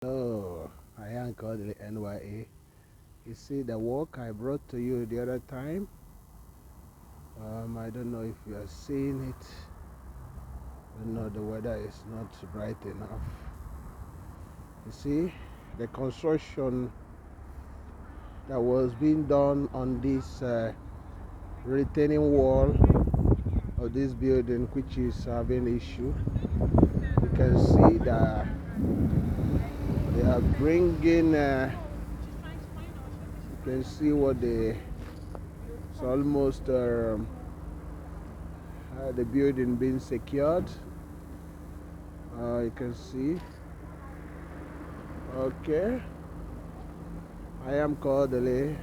Hello, I am Kodili-nye. You see the work I brought to you the other time? I don't know if you are seeing it. I know the weather is not bright enough. You see the construction that was being done on this retaining wall of this building, which is having issue. You can see that they are bringing. You can see what they. It's almost the building being secured. You can see. Okay. I am Kodili-nye,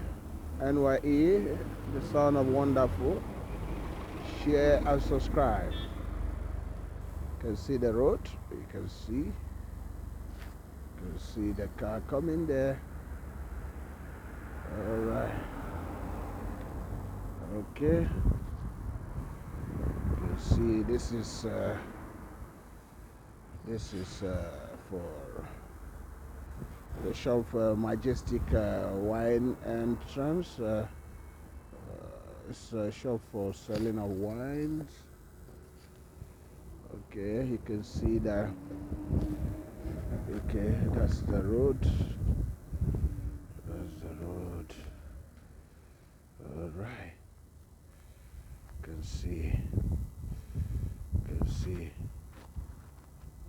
the son of wonderful. Share and subscribe. You can see the road. You can see the car coming there. All right. Okay. You can see this is for the shop for Majestic Wine Entrance. It's a shop for selling of wines. Okay, you can see that. Okay, that's the road. That's the road. All right. You can see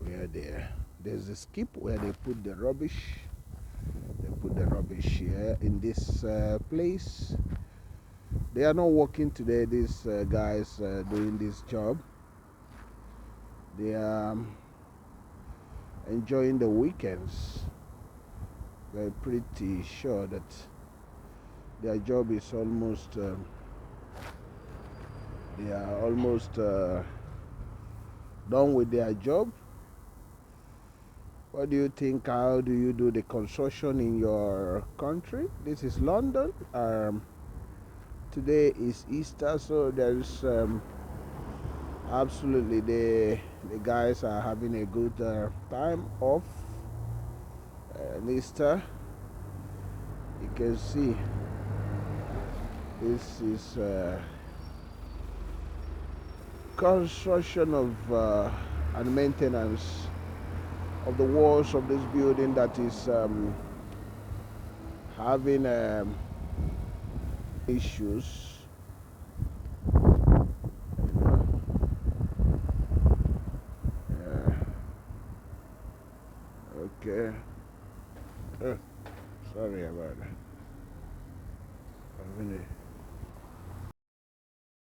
where there's a skip where they put the rubbish. They put the rubbish here in this place. They are not working today. These guys doing this job. They are enjoying the weekends. They're pretty sure that their job is almost. They are almost done with their job. What do you think? How do you do the construction in your country? This is London. Today is Easter, so there's absolutely the guys are having a good time off. Easter, you can see this is construction of and maintenance of the walls of this building that is having issues. Okay. Sorry about that.